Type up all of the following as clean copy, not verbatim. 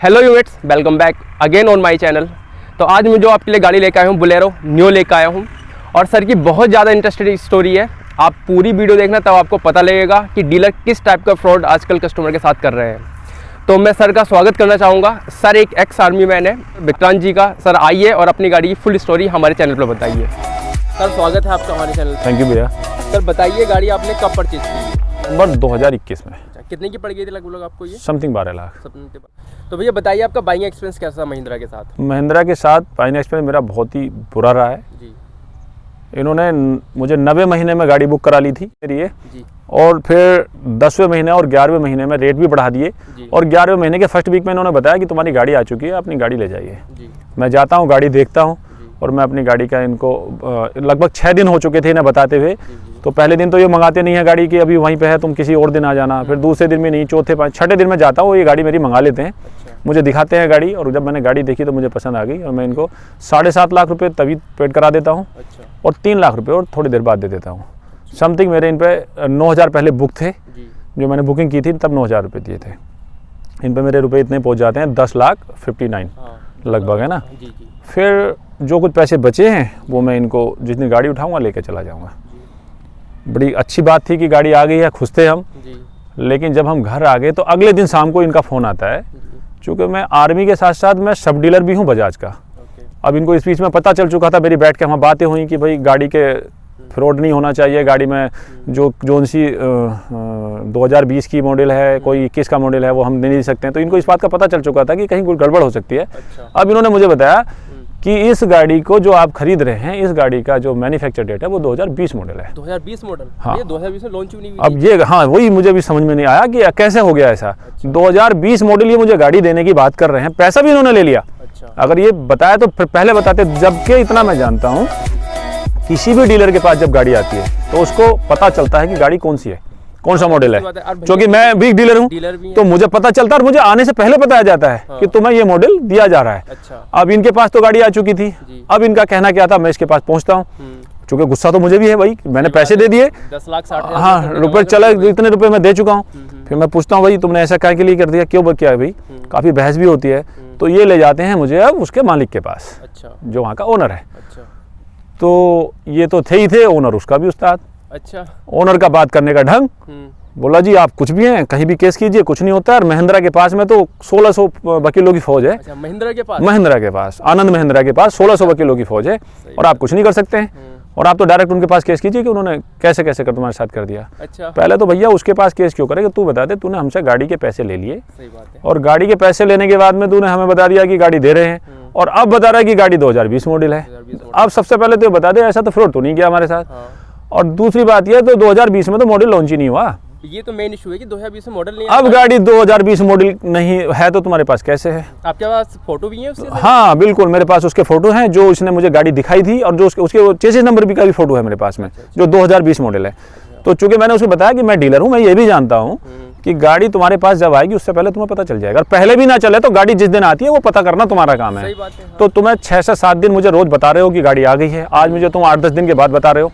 Hello units, welcome back again on my channel. तो आज मैं जो आपके लिए गाड़ी लेकर आया हूँ बोलेरो न्यू लेकर आया हूँ और सर की बहुत ज़्यादा इंटरेस्टिंग स्टोरी है। आप पूरी वीडियो देखना तब आपको पता लगेगा कि डीलर किस टाइप का फ्रॉड आजकल कस्टमर के साथ कर रहे हैं। तो मैं सर का स्वागत करना चाहूँगा। सर एक एक्स आर्मी मैन है विक्रांत जी का। सर आइए और अपनी गाड़ी की फुल स्टोरी हमारे चैनल पर बताइए। सर स्वागत है आपका हमारे चैनल पर। थैंक यू भैया। सर बताइए गाड़ी आपने कब परचेज की? नवंबर 2021 में। कितने की पड़ गई थी लगभग आपको ये? समथिंग 12 लाख। तो भैया बताइए आपका बाइंग एक्सपीरियंस कैसा महिंद्रा के साथ? महिंद्रा के साथ बाइंग एक्सपीरियंस मेरा बहुत ही बुरा रहा है जी। इन्होंने मुझे 90 महीने में गाड़ी बुक करा ली थी मेरी ये जी। और फिर 10वें महीने और 11वें महीने में रेट भी बढ़ा दिए और 11वें महीने के फर्स्ट वीक में इन्होंने बताया कि तुम्हारी गाड़ी आ चुकी है, अपनी गाड़ी ले जाइए। मैं जाता हूँ, गाड़ी देखता हूँ और मैं अपनी गाड़ी का इनको लगभग 6 दिन हो चुके थे इन्हें बताते हुए। तो पहले दिन तो ये मंगाते नहीं है गाड़ी कि अभी वहीं पे है, तुम किसी और दिन आ जाना। फिर दूसरे दिन में नहीं, चौथे 6ठे दिन में जाता हूँ, ये गाड़ी मेरी मंगा लेते हैं। मुझे दिखाते हैं गाड़ी और जब मैंने गाड़ी देखी तो मुझे पसंद आ गई और मैं इनको 7.5 लाख रुपये तभी पेड करा देता हूँ और 3 लाख रुपये और थोड़ी देर बाद दे देता हूँ। समथिंग मेरे इन पर 9,000 पहले बुक थे, जो मैंने बुकिंग की थी तब 9,000 रुपये दिए थे। इन पर मेरे रुपये इतने पहुँच जाते हैं 10,59,000 लगभग, है ना। फिर जो कुछ पैसे बचे हैं वो मैं इनको जिस दिन गाड़ी उठाऊंगा लेके चला जाऊंगा। बड़ी अच्छी बात थी कि गाड़ी आ गई है, खुश थे हम। लेकिन जब हम घर आ गए तो अगले दिन शाम को इनका फ़ोन आता है। चूँकि मैं आर्मी के साथ साथ मैं सब डीलर भी हूँ बजाज का। अब इनको इस बीच में पता चल चुका था, मेरी बैठ के वहाँ बातें हुई कि भाई गाड़ी के फ्रॉड नहीं होना चाहिए। गाड़ी में जो सी 2020 की मॉडल है, कोई 21 का मॉडल है, वो हम दे नहीं सकते हैं। तो इनको इस बात का पता चल चुका था कि कहीं कोई गड़बड़ हो सकती है। अब इन्होंने मुझे बताया कि इस गाड़ी को जो आप खरीद रहे हैं, इस गाड़ी का जो मैन्युफैक्चर डेट है वो 2020 मॉडल है। 2020 मॉडल? हाँ। ये 2020 में लॉन्च नहीं हुई? अब ये हाँ, वही मुझे भी समझ में नहीं आया कि कैसे हो गया ऐसा। 2020 मॉडल ये मुझे गाड़ी देने की बात कर रहे हैं, पैसा भी इन्होंने ले लिया। अगर ये बताया तो फिर पहले बताते। जबकि इतना मैं जानता हूँ, किसी भी डीलर के पास जब गाड़ी आती है तो उसको पता चलता है कि गाड़ी कौन सी है, कौन सा मॉडल है। क्योंकि मैं भी डीलर हूँ तो मुझे पता चलता है और मुझे आने से पहले बताया जाता है कि तुम्हें ये मॉडल दिया जा रहा है। अब इनके पास तो गाड़ी आ चुकी थी। अब इनका कहना क्या था, मैं इसके पास पहुंचता हूँ। चूंकि गुस्सा तो मुझे भी है भाई, मैंने पैसे दे दिए, 10,60,000 हाँ रुपये चला, इतने रुपए मैं दे चुका हूँ। फिर मैं पूछता हूँ भाई तुमने ऐसा क्या के लिए कर दिया, क्यों क्या है भाई। काफ़ी बहस भी होती है। तो ये ले जाते हैं मुझे अब उसके मालिक के पास, जो वहाँ का ओनर है। तो ये तो थे ही थे ओनर, उसका भी उस्ताद। अच्छा। ओनर का बात करने का ढंग, बोला जी आप कुछ भी हैं, कहीं भी केस कीजिए, कुछ नहीं होता है। महिंद्रा के पास में तो 1600 वकीलों की फौज है। अच्छा, महिंद्रा के पास? महिंद्रा के पास, आनंद महिंद्रा के पास 1600 वकीलों की फौज है और आप कुछ नहीं कर सकते हैं। और आप तो डायरेक्ट उनके पास केस कीजिए कि उन्होंने कैसे कैसे कर तुम्हारे साथ कर दिया। अच्छा। पहले तो भैया उसके पास केस क्यों करे कि तू बता दे, तूने हमसे गाड़ी के पैसे ले लिए। सही बात है। और गाड़ी के पैसे लेने के बाद में तूने हमें बता दिया कि गाड़ी दे रहे हैं और अब बता रहा है कि गाड़ी 2020 मॉडल है। अब सबसे पहले तो बता दे, ऐसा तो फ्रॉड तो नहीं किया हमारे साथ। और दूसरी बात यह तो 2020 में तो मॉडल लॉन्च ही नहीं हुआ। ये तो मेन इशू है कि 2020 में मॉडल नहीं। अब गाड़ी 2020 मॉडल नहीं है तो तुम्हारे पास कैसे है? आपके पास फोटो भी है उसके? हाँ बिल्कुल, मेरे पास उसके फोटो हैं जो उसने मुझे गाड़ी दिखाई थी और जो उसके चेसिस नंबर भी का भी फोटो है मेरे पास में, जो 2020 मॉडल है। तो चूंकि मैंने उसको बताया कि मैं डीलर हूँ, मैं ये भी जानता हूँ कि गाड़ी तुम्हारे पास जब आएगी उससे पहले तुम्हें पता चल जाएगा। और पहले भी ना चले तो गाड़ी जिस दिन आती है वो पता करना तुम्हारा काम है। तो तुम्हें 6 से 7 दिन मुझे रोज बता रहे हो कि गाड़ी आ गई है, आज मुझे तुम 8-10 दिन के बाद बता रहे हो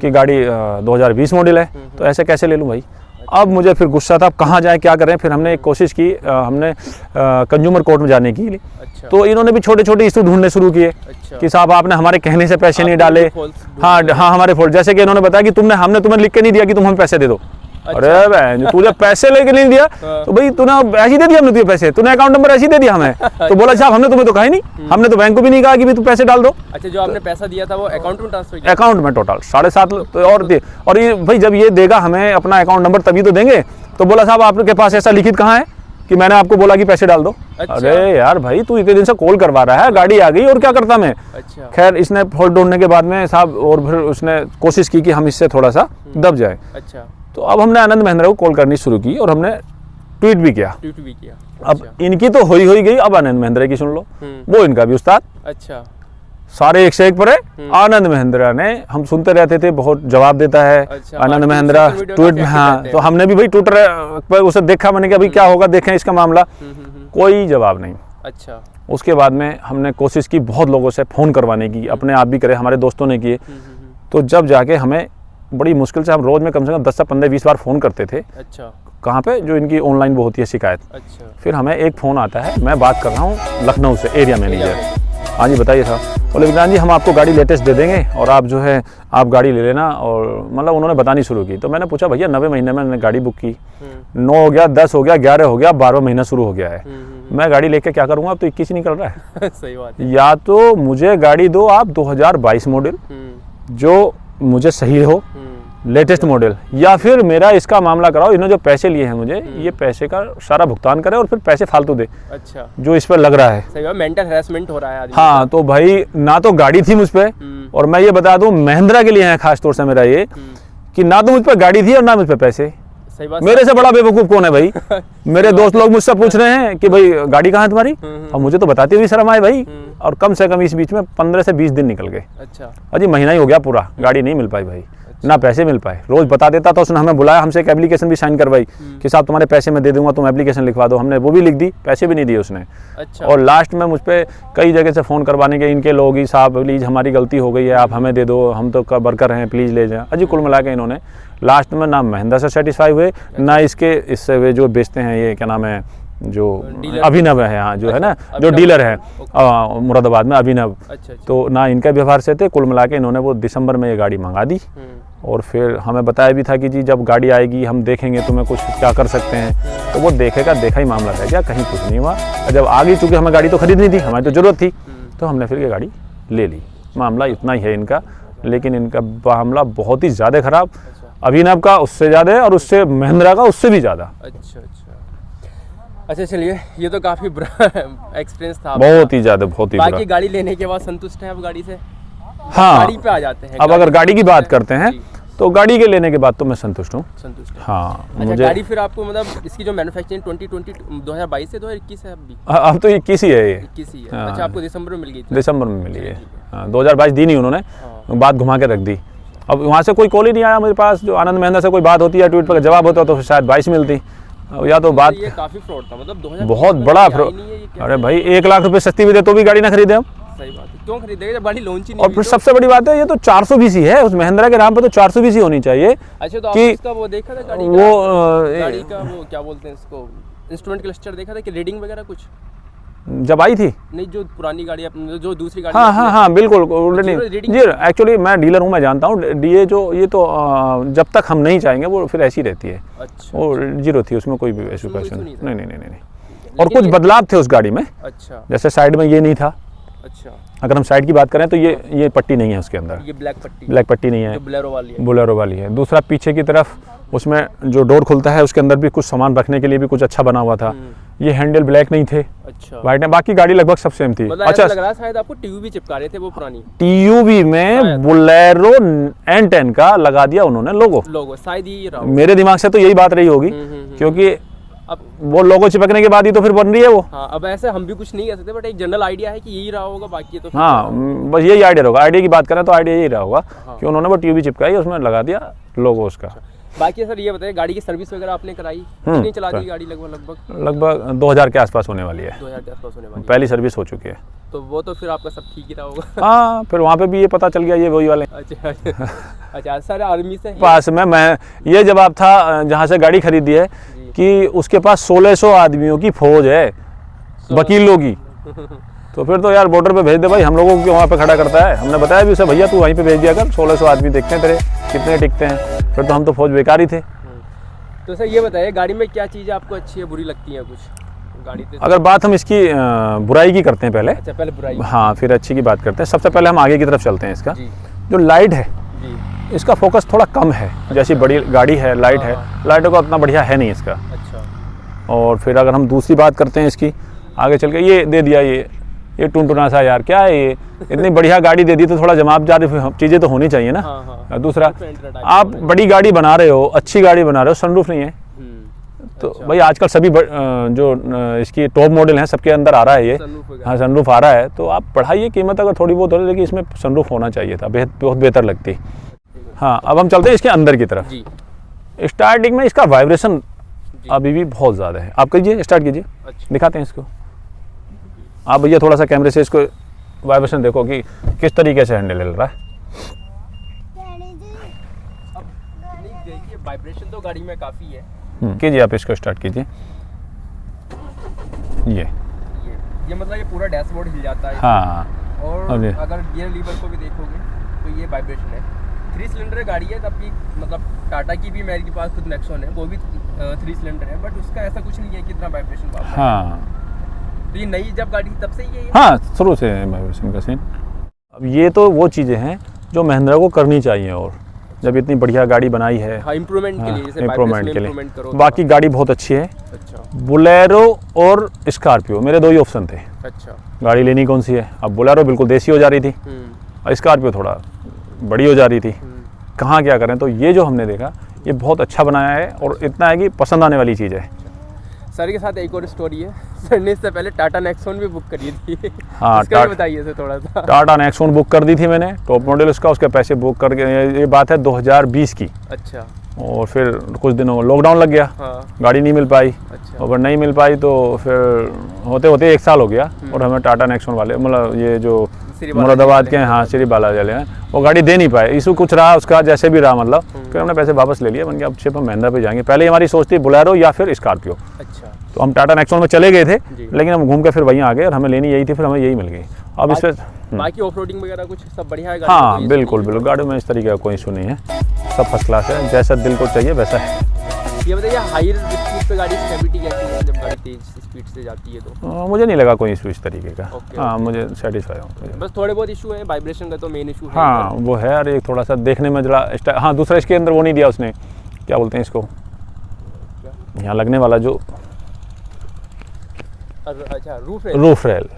कि गाड़ी 2020 मॉडल है, तो ऐसे कैसे ले लूँ भाई। अब मुझे फिर गुस्सा था, कहाँ जाए क्या करें। फिर हमने एक कोशिश की, हमने कंज्यूमर कोर्ट में जाने की। अच्छा। तो इन्होंने भी छोटे छोटे इशू ढूंढने शुरू किए। अच्छा। कि साहब आपने हमारे कहने से पैसे नहीं डाले। हाँ हाँ, हमारे फॉल्ट। जैसे कि इन्होंने बताया कि हमने तुम्हें लिख के नहीं दिया कि तुम हमें पैसे दे दो। अच्छा। अरे बहन, तुझे पैसे लेके नहीं दिया तो भाई तूने ऐसे ही दे दिया, हमने तुझे पैसे, तूने अकाउंट नंबर ऐसे ही दे दिया हमें। तो बोला साहब हमने तुम्हें तो कहा ही नहीं, हमने तो बैंक को भी नहीं कहा कि तू पैसे डाल दो। अच्छा, जो आपने पैसा दिया था वो अकाउंट में ट्रांसफर किया? अकाउंट में टोटल 7.5 और ये भाई जब ये देगा हमें अपना अकाउंट नंबर तभी तो देंगे। तो बोला साहब आपके पास ऐसा लिखित कहाँ है कि मैंने आपको बोला कि पैसे डाल दो। अच्छा। अरे यार भाई तू इतने दिन से कॉल करवा रहा है, गाड़ी आ गई और क्या करता मैं। अच्छा। खैर इसने फॉल्ट ढूंढने के बाद में साहब और फिर उसने कोशिश की कि हम इससे थोड़ा सा दब जाए। अच्छा। तो अब हमने आनंद महिंद्रा को कॉल करनी शुरू की और हमने ट्वीट भी किया। अब इनकी तो हो ही गई, अब आनंद महिंद्रा की सुन लो, वो इनका भी उस्ताद। अच्छा। सारे एक से एक पर है। आनंद महिंद्रा ने, हम सुनते रहते थे, बहुत जवाब देता है। अच्छा, आनंद महिंद्रा ट्वीट में। हाँ, तो हमने भी भाई ट्विटर पर उसे देखा, मैंने कहा भाई क्या होगा, देखें इसका मामला। कोई जवाब नहीं। अच्छा। उसके बाद में हमने कोशिश की बहुत लोगों से फ़ोन करवाने की, अपने आप भी करे, हमारे दोस्तों ने किए। तो जब जाके हमें बड़ी मुश्किल से, हम रोज़ में कम से कम 10 से 15-20 बार फ़ोन करते थे। अच्छा। कहाँ पे, जो इनकी ऑनलाइन वो होती है शिकायत। अच्छा। फिर हमें एक फ़ोन आता है, मैं बात कर रहा हूँ लखनऊ से, एरिया मैनेजर। हाँ जी बताइए साहब। बोले विक्रांत जी हम आपको गाड़ी लेटेस्ट दे देंगे और आप जो है आप गाड़ी ले लेना। और मतलब उन्होंने बतानी शुरू की। तो मैंने पूछा भैया 90 महीने में मैंने गाड़ी बुक की, 9 हो गया, 10 हो गया, 11 हो गया, 12वां महीना शुरू हो गया है, मैं गाड़ी लेके क्या करूँगा? अब तो 21 ही निकल रहा है। सही बात है। या तो मुझे गाड़ी दो आप 2022 मॉडल जो मुझे सही हो, लेटेस्ट मॉडल, या फिर मेरा इसका मामला कराओ, इन्होंने जो पैसे लिए हैं मुझे ये पैसे का सारा भुगतान करे और फिर पैसे फालतू दे। अच्छा। जो इस पर लग रहा है। सही बात, मेंटल हैरेसमेंट हो रहा है आदमी। हाँ तो भाई ना तो गाड़ी थी मुझ पे, और मैं ये बता दूं महिंद्रा के लिए है खास तौर से मेरा ये कि ना तो मुझ पे गाड़ी थी और ना मुझ पे पैसे। सही बात। मेरे से बड़ा बेवकूफ कौन है भाई? मेरे दोस्त लोग मुझसे पूछ रहे हैं कि भाई गाड़ी कहाँ है तुम्हारी, और मुझे तो बताते हुए शर्म आए भाई। और कम से कम इस बीच में 15 से 20 दिन निकल गए। अच्छा। अजी महीना ही हो गया पूरा, गाड़ी नहीं मिल पाई भाई। ना पैसे मिल पाए। रोज बता देता तो उसने हमें बुलाया, हमसे एक एप्लीकेशन भी साइन करवाई कि साहब तुम्हारे पैसे मैं दे दूंगा, तुम एप्लीकेशन लिखवा दो। हमने वो भी लिख दी, पैसे भी नहीं दिए उसने। अच्छा। और लास्ट में मुझ पर कई जगह से फ़ोन करवाने के इनके लोग ही, साहब प्लीज़ हमारी गलती हो गई है, आप हमें दे दो, हम तो वर्कर हैं, प्लीज़ ले जाएं। अजी कुल मिला के इन्होंने लास्ट में ना महिंद्रा से सेटिस्फाई हुए, ना इसके इससे वे जो बेचते हैं ये क्या नाम है जो अभिनव है, हाँ जो है ना जो डीलर है मुरादाबाद में अभिनव। अच्छा। तो ना इनका व्यवहार से थे। कुल मिला के इन्होंने वो दिसंबर में ये गाड़ी मंगा दी और फिर हमें बताया भी था कि जी जब गाड़ी आएगी हम देखेंगे तुम्हें कुछ क्या कर सकते हैं। तो वो देखेगा देखा ही मामला रह गया, कहीं कुछ नहीं हुआ। जब आ गई, चूँकि हमें गाड़ी तो खरीदनी थी, हमें तो ज़रूरत थी, तो हमने फिर ये गाड़ी ले ली। मामला इतना ही है इनका, लेकिन इनका मामला बहुत ही ज़्यादा ख़राब। अभिनव का उससे ज़्यादा है और उससे महिंद्रा का उससे भी ज़्यादा। अच्छा। अच्छा चलिए, ये तो काफ़ी बुरा एक्सपीरियंस था। बहुत ही ज़्यादा, बहुत ही बुरा। बाकी गाड़ी लेने के बाद संतुष्ट हैं आप गाड़ी से? हाँ, गाड़ी पे आ जाते हैं। अब अगर गाड़ी की बात करते हैं तो गाड़ी के लेने के बाद तो मैं संतुष्ट हूँ। संतुष्ट है। हाँ। अच्छा, मुझे गाड़ी फिर आपको मतलब इसकी जो मैन्युफैक्चरिंग 2022 से 2021 है अभी? अब तो 21 ही है ये। 21 ही है। हाँ। अच्छा, आपको दिसंबर में मिल गई थी? दिसंबर में मिली है। हाँ 2022 दी नहीं उन्होंने, बात घुमा के रख दी। अब वहाँ से कोई कॉल ही नहीं आया मेरे पास। जो आनंद महिंद्रा से कोई बात होती है, ट्वीट पर जवाब होता तो शायद 22 मिलती। या तो बात ये काफी फ्रॉड था, मतलब 2000 बहुत बड़ा फ्रॉड। अरे भाई 1 लाख रुपए सस्ती भी दे तो भी गाड़ी ना खरीदे हम। सही बात है, क्यों खरीदेंगे जब गाड़ी लॉन्च ही नहीं और फिर सबसे बड़ी बात है ये तो 420 है, उस महिंद्रा के नाम पे तो 420 होनी चाहिए। अच्छा, तो कि आपका वो देखा था गाड़ी का, गाड़ी का वो क्या बोलते हैं इसको, इंस्ट्रूमेंट क्लस्टर देखा था कि रीडिंग वगैरह कुछ जब आई थी? नहीं, जो पुरानी गाड़ी अपनी, जो दूसरी गाड़ी। हाँ बिल्कुल जी। एक्चुअली मैं डीलर हूँ, मैं जानता हूँ ये जो जब तक हम नहीं चाहेंगे वो फिर ऐसी रहती है। अच्छा। वो जीरो थी, उसमें कोई भी ऐसी क्वेश्चन नहीं। और कुछ बदलाव थे उस गाड़ी में। अच्छा। जैसे साइड में ये नहीं था। अच्छा। अगर हम साइड की बात करें तो ये पट्टी नहीं है उसके अंदर, ये ब्लैक पट्टी नहीं है, जो बोलेरो वाली है। दूसरा पीछे की तरफ उसमें जो डोर खुलता है उसके अंदर भी कुछ सामान रखने के लिए भी कुछ अच्छा बना हुआ था। ये हैंडल ब्लैक नहीं थे। अच्छा। वाइट है, बाकी गाड़ी लगभग सब सेम थी। अच्छा, लग रहा है शायद आपको टीयूवी चिपका रहे थे वो पुरानी। टीयूवी में बोलेरो N10 का लगा दिया उन्होंने लोगो शायद ये रहा। मेरे दिमाग से तो यही बात रही होगी, क्योंकि अब वो लोगो चिपकने के बाद ही तो फिर बन रही है वो। हाँ, अब ऐसे हम भी कुछ नहीं कह सकते, बट एक जनरल आइडिया है कि यही रहा होगा, बाकी तो हाँ बस यही आइडिया होगा। आइडिया की बात करें तो आइडिया यही रहा होगा कि उन्होंने वो टीयूवी चिपकाई, उसमें लगा दिया लोगो उसका। बाकी सर ये बताइए, गाड़ी की सर्विस वगैरह आपने कराई? कितनी चला दी गाड़ी? लगभग 2000 के आसपास होने वाली है। 2000 के आसपास होने वाली है। पहली सर्विस हो चुकी है। तो वो तो फिर आपका सब ठीक ही रहा होगा। हाँ, फिर वहाँ पे भी ये पता चल गया ये वही वाले। अच्छा सर, आर्मी से पास में मैं ये जवाब था जहाँ से गाड़ी खरीदी है कि उसके पास 1600 आदमियों की फौज है, वकीलों की। तो फिर तो यार बॉर्डर पे भेज दे भाई, हम लोगों को वहाँ पे खड़ा करता है। हमने बताया भी उसे, भैया तू वहीं पे भेज दिया कर, 1600 आदमी देखते हैं तेरे कितने टिकते हैं। फिर तो हम तो फौज बेकार ही थे। तो सर ये बताइए, गाड़ी में क्या चीज़ें आपको अच्छी है, बुरी लगती है कुछ गाड़ी पे? अगर बात हम इसकी बुराई की करते हैं पहले। अच्छा, पहले बुराई। हाँ, फिर अच्छी की बात करते हैं। सबसे पहले हम आगे की तरफ चलते हैं। इसका जो लाइट है इसका फोकस थोड़ा कम है। जैसी बड़ी गाड़ी है, लाइट है, लाइटों का उतना बढ़िया है नहीं इसका। अच्छा। और फिर अगर हम दूसरी बात करते हैं इसकी, आगे चल के ये दे दिया, ये टुनटुना सा यार क्या है ये, इतनी बढ़िया गाड़ी दे दी तो थोड़ा जवाबदार चीज़ें तो होनी चाहिए ना। हाँ। दूसरा, आप बड़ी गाड़ी बना रहे हो, अच्छी गाड़ी बना रहे हो, सनरूफ नहीं है। तो अच्छा। भाई आजकल सभी जो इसकी टॉप मॉडल हैं सबके अंदर आ रहा है ये। हाँ, सनरूफ आ रहा है। तो आप बढ़ाइए कीमत अगर थोड़ी बहुत हो, लेकिन इसमें सनरूफ होना चाहिए था, बहुत बेहतर लगती। हाँ, अब हम चलते हैं इसके अंदर की तरफ। स्टार्टिंग में इसका वाइब्रेशन अभी भी बहुत ज़्यादा है। आप कीजिए, स्टार्ट कीजिए। अच्छा। दिखाते हैं इसको आप भैया, थोड़ा सा कैमरे से इसको वाइब्रेशन देखो कि किस तरीके से हैंडल हिल रहा है। वाइब्रेशन तो गाड़ी में काफ़ी है, कीजिए आप इसको स्टार्ट कीजिए। ये मतलब ये पूरा डैशबोर्ड हिल जाता है। हाँ, और अगर गियर लीवर को भी देखोगे तो ये वाइब्रेशन है। 3 सिलेंडर गाड़ी है, तब मतलब टाटा की भी मेरे पास खुद नेक्सॉन है, वो भी 3 सिलेंडर है, बट उसका ऐसा कुछ नहीं है कि इतना वाइब्रेशन पाता है। हाँ, तो ये नई जब गाड़ी थी तब से ही है ये? हाँ, शुरू से है वाइब्रेशन का सीन। अब ये तो वो चीज़ें हैं जो महिंद्रा को करनी चाहिए, और जब इतनी बढ़िया गाड़ी बनाई है, हाँ, इम्प्रूवमेंट के लिए, जैसे इम्प्रूवमेंट के लिए। करो। बाकी गाड़ी बहुत अच्छी है। अच्छा। बोलेरो और स्कॉर्पियो मेरे 2 ही ऑप्शन थे। अच्छा। गाड़ी लेनी कौन सी है? अब बोलेरो बिल्कुल देसी हो जा रही थी और स्कॉर्पियो थोड़ा बड़ी हो जा रही थी। कहाँ क्या करें, तो ये जो हमने देखा ये बहुत अच्छा बनाया है, और इतना है कि पसंद आने वाली चीज़ है। सर के साथ एक और स्टोरी है। सर ने इससे पहले टाटा नेक्सॉन भी बुक करी थी। हाँ, इसका भी बताइए सर थोड़ा सा। टाटा नेक्सॉन बुक कर दी थी मैंने, टॉप मॉडल उसका, उसके पैसे बुक करके, ये बात है 2020 की। अच्छा। और फिर कुछ दिनों लॉकडाउन लग गया। हाँ। गाड़ी नहीं मिल पाई। अच्छा। और नहीं मिल पाई तो फिर होते होते 1 साल हो गया, और हमें टाटा नेक्सॉन वाले, मतलब ये जो मुरादाबाद के, हाँ, श्री बालाजी वाले हैं, वो गाड़ी दे नहीं पाए। इशू कुछ रहा उसका, जैसे भी रहा, मतलब फिर हमने पैसे वापस ले लिए। बन गया अब सिर्फ हम महिंद्रा पे जाएंगे। पहले हमारी सोच थी बोलेरो या फिर स्कॉर्पियो। अच्छा। तो हम टाटा नेक्सॉन में चले गए थे, लेकिन हम घूम के फिर वहीं आ गए, और हमें लेनी यही थी, फिर हमें यही मिल गई। अब इस पर बाकी ऑफरोडिंग वगैरह कुछ सब बढ़िया है? हाँ, बिल्कुल बिल्कुल, गाड़ी में इस तरीके का कोई इशू नहीं है, सब फर्स्ट क्लास है, जैसा दिल को चाहिए वैसा है। ये बताइए, हायर स्पीड पे गाड़ी स्टेबिलिटी कैसी है जब गाड़ी तेज स्पीड से जाती है तो? मुझे नहीं लगा कोई इशू इस तरीके का। हाँ, मुझे सेटिस्फाई हूँ। बस थोड़े बहुत इशू है, वाइब्रेशन का तो मेन इशू है। हाँ, वो है, और एक थोड़ा सा देखने में जरा हाँ, दूसरा इसके अंदर वो नहीं दिया उसने, क्या बोलते हैं इसको, यहाँ लगने वाला जो, अच्छा, रूफ रेल।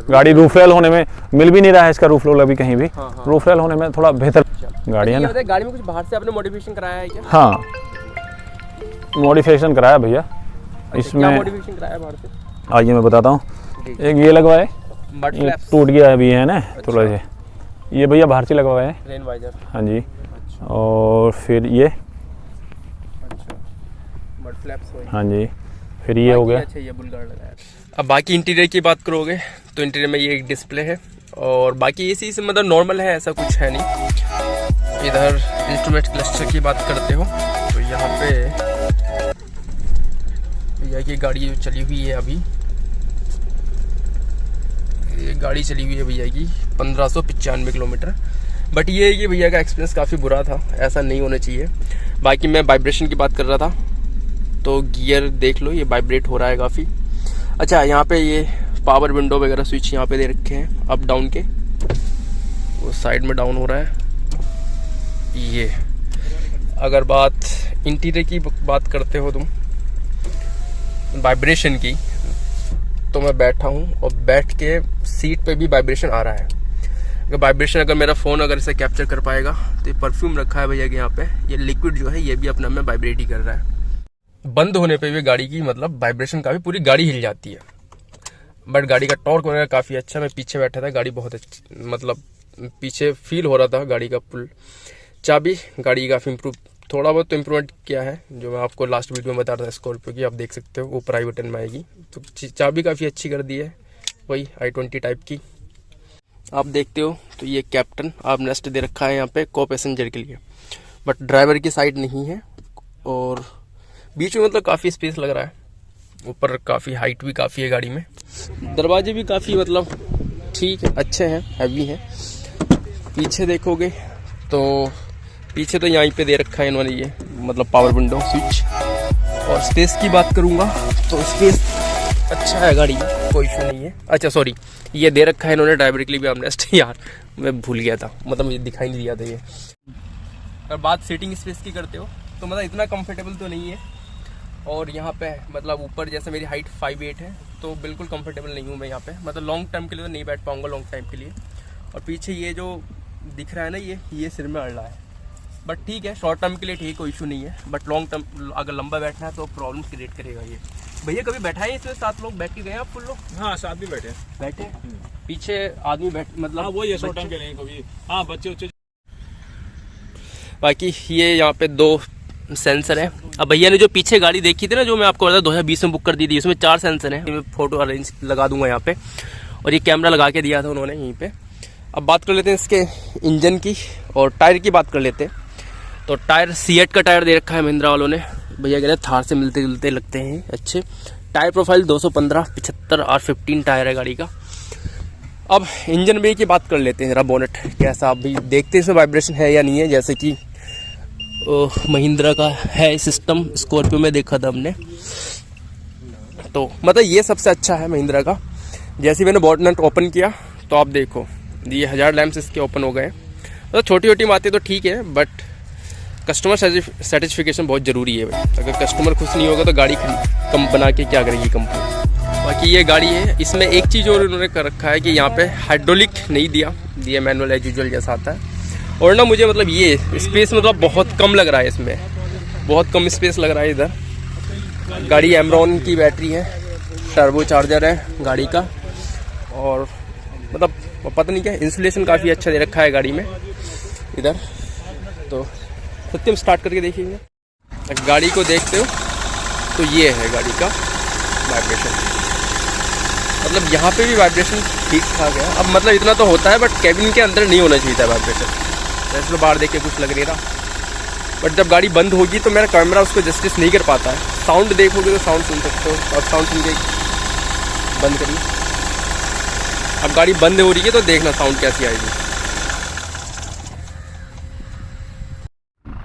गाड़ी रूफ रेल होने में मिल भी नहीं रहा है इसका रूफ रेल अभी कहीं भी। हाँ। रूफ रेल होने में थोड़ा बेहतर गाड़ी है ना। गाड़ी में कुछ बाहर से आपने मॉडिफिकेशन कराया है क्या? हाँ, मॉडिफिकेशन कराया भैया। इसमें क्या मॉडिफिकेशन कराया बाहर से? आइए मैं बताता हूँ। एक ये लगवाए, टूट गया अभी है ना थोड़ा सा, ये भैया बाहर से लगवाए हैं, रेन वाइजर। हाँ जी। और फिर ये, मड फ्लैप्स, हाँ जी, फिर ये हो गया। अच्छा, ये बुलगार्ड लगाया। अब बाकी इंटीरियर की बात करोगे तो इंटीरियर में ये एक डिस्प्ले है, और बाकी ये चीज़ मतलब नॉर्मल है, ऐसा कुछ है नहीं। इधर इंस्ट्रूमेंट क्लस्टर की बात करते हो तो यहाँ पे भैया की गाड़ी जो चली हुई है अभी, ये गाड़ी चली हुई है भैया की 1595 किलोमीटर। बट ये है कि भैया का एक्सपीरियंस काफ़ी बुरा था, ऐसा नहीं होना चाहिए। बाकी मैं वाइब्रेशन की बात कर रहा था, तो गियर देख लो, ये वाइब्रेट हो रहा है काफ़ी। अच्छा, यहाँ पे ये पावर विंडो वगैरह स्विच यहाँ पे दे रखे हैं अप डाउन के, वो साइड में डाउन हो रहा है ये। अगर बात इंटीरियर की बात करते हो तुम वाइब्रेशन की, तो मैं बैठा हूँ और बैठ के सीट पे भी वाइब्रेशन आ रहा है। अगर वाइब्रेशन, अगर मेरा फ़ोन अगर इसे कैप्चर कर पाएगा, तो ये परफ्यूम रखा है भैया के यहाँ पे, ये लिक्विड जो है ये भी अपने में वाइब्रेट ही कर रहा है। बंद होने पे भी गाड़ी की मतलब वाइब्रेशन काफ़ी, पूरी गाड़ी हिल जाती है। बट गाड़ी का टॉर्क वगैरह काफ़ी अच्छा, मैं पीछे बैठा था, गाड़ी बहुत अच्छी, मतलब पीछे फील हो रहा था गाड़ी का पुल। चाबी गाड़ी काफ़ी इम्प्रूव, थोड़ा बहुत तो इम्प्रूवमेंट किया है, जो मैं आपको लास्ट वीडियो में बता रहा था स्कॉर्पियो की, आप देख सकते हो, वो प्राइवेट में आएगी। तो चाबी काफ़ी अच्छी कर दी है, वही i20 टाइप की आप देखते हो। तो ये कैप्टन आप नेस्ट दे रखा है यहाँ पे को पैसेंजर के लिए, बट ड्राइवर की साइड नहीं है। और बीच में मतलब काफ़ी स्पेस लग रहा है, ऊपर काफ़ी हाइट भी काफ़ी है गाड़ी में। दरवाजे भी काफ़ी मतलब ठीक है, अच्छे हैं, हैवी हैं। पीछे देखोगे तो पीछे तो यहीं पे दे रखा है इन्होंने ये मतलब पावर विंडो स्विच। और स्पेस की बात करूँगा तो स्पेस अच्छा है गाड़ी में, कोई इशू नहीं है। अच्छा सॉरी, ये दे रखा है इन्होंने ड्राइवर के लिए भी आर्मरेस्ट। यार मैं भूल गया था, मतलब ये दिखाई नहीं दिया था ये। अगर बात सीटिंग स्पेस की करते हो तो मतलब इतना कंफर्टेबल तो नहीं है। और यहाँ पे मतलब ऊपर जैसे मेरी हाइट 5'8" है, तो बिल्कुल कंफर्टेबल नहीं हूँ मैं यहाँ पे, मतलब लॉन्ग टर्म के लिए तो नहीं बैठ पाऊँगा लॉन्ग टाइम के लिए। और पीछे ये जो दिख रहा है ना, ये सिर में अड़ रहा है, बट ठीक है, शॉर्ट टर्म के लिए ठीक, कोई इशू नहीं है। बट लॉन्ग टर्म अगर लंबा बैठना है तो प्रॉब्लम क्रिएट करेगा ये। भैया कभी बैठा है इसमें? 7 लोग बैठ के गए आप फुल लोग? हाँ, साथ भी बैठे पीछे आदमी बैठ, मतलब वो ये शॉर्ट टर्म के लिए कभी, हाँ, बच्चे। बाकी ये यहाँ पे 2 सेंसर है। अब भैया ने जो पीछे गाड़ी देखी थी ना, जो मैं आपको बताया 2020 में बुक कर दी थी, उसमें 4 सेंसर हैं। मैं फोटो अरेंज लगा दूंगा यहाँ पे, और ये कैमरा लगा के दिया था उन्होंने यहीं पे। अब बात कर लेते हैं इसके इंजन की, और टायर की बात कर लेते हैं। तो टायर सीएट का टायर दे रखा है महिंद्रा वालों ने, भैया कह रहे थार से मिलते जुलते लगते हैं अच्छे। टायर प्रोफाइल 215, 75 और 15 टायर है गाड़ी का। अब इंजन बे की बात कर लेते हैं जरा। बोनेट कैसा आप भी देखते हैं इसमें वाइब्रेशन है या नहीं है, जैसे कि महिंद्रा का है सिस्टम, स्कॉर्पियो में देखा था हमने। तो मतलब ये सबसे अच्छा है महिंद्रा का। जैसे मैंने बोनेट ओपन किया तो आप देखो ये 1000 लैम्प्स इसके ओपन हो गए। मतलब छोटी छोटी बातें तो ठीक है, बट कस्टमर सेटिस्फिकेशन बहुत ज़रूरी है भाई। अगर कस्टमर खुश नहीं होगा तो गाड़ी कम बना के क्या करेगी कंपनी। बाकी ये गाड़ी है, इसमें एक चीज़ और उन्होंने कर रखा है कि यहाँ पे हाइड्रोलिक नहीं दिया मैनुअल एज यूजुअल जैसा आता है। और ना मुझे मतलब ये स्पेस मतलब बहुत कम लग रहा है, इसमें बहुत कम स्पेस लग रहा है इधर। गाड़ी एमरॉन की बैटरी है, टर्बो चार्जर है गाड़ी का, और मतलब पता नहीं क्या इंसुलेशन काफ़ी अच्छा दे रखा है गाड़ी में इधर। तो सत्यम स्टार्ट करके देखिए। गाड़ी को देखते हो तो ये है गाड़ी का वाइब्रेशन, मतलब यहाँ पे भी वाइब्रेशन ठीक ठाक है। अब मतलब इतना तो होता है, बट कैबिन के अंदर नहीं होना चाहिए था वाइब्रेशन। वैसे तो बाहर देख के कुछ लग नहीं रहा, बट जब गाड़ी बंद होगी तो मेरा कैमरा उसको जस्टिस नहीं कर पाता है। साउंड देखोगे तो साउंड सुन सकते हो, और साउंड सुन के बंद करिए। अब गाड़ी बंद हो रही है तो देखना साउंड कैसी आएगी।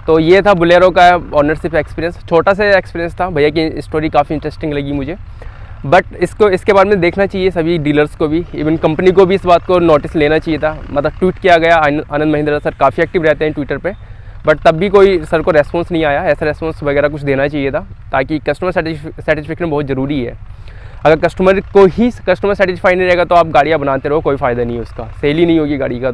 तो ये था बोलेरो का ऑनरशिप एक्सपीरियंस। छोटा सा एक्सपीरियंस था, भैया की स्टोरी काफ़ी इंटरेस्टिंग लगी मुझे। बट इसके बारे में देखना चाहिए सभी डीलर्स को भी, इवन कंपनी को भी इस बात को नोटिस लेना चाहिए था। मतलब ट्वीट किया गया, आनंद महिंद्रा सर काफ़ी एक्टिव रहते हैं ट्विटर पे, बट तब भी कोई सर को रेस्पॉन्स नहीं आया। ऐसा रेस्पॉन्स वगैरह कुछ देना चाहिए था, ताकि कस्टमर सेटिस्फेक्शन बहुत ज़रूरी है। अगर कस्टमर सेटिस्फाई नहीं रहेगा तो आप गाड़ियाँ बनाते रहो, कोई फ़ायदा नहीं है उसका, सेल ही नहीं होगी गाड़ी का।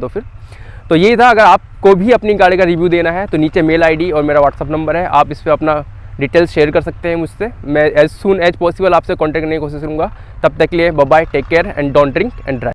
तो यही था। अगर आपको भी अपनी गाड़ी का रिव्यू देना है तो नीचे मेल आईडी और मेरा व्हाट्सअप नंबर है, आप इस पर अपना डिटेल्स शेयर कर सकते हैं मुझसे। मैं एज सून एज पॉसिबल आपसे कॉन्टैक्ट करने की कोशिश करूँगा। तब तक के लिए bye bye, take care and don't drink and drive.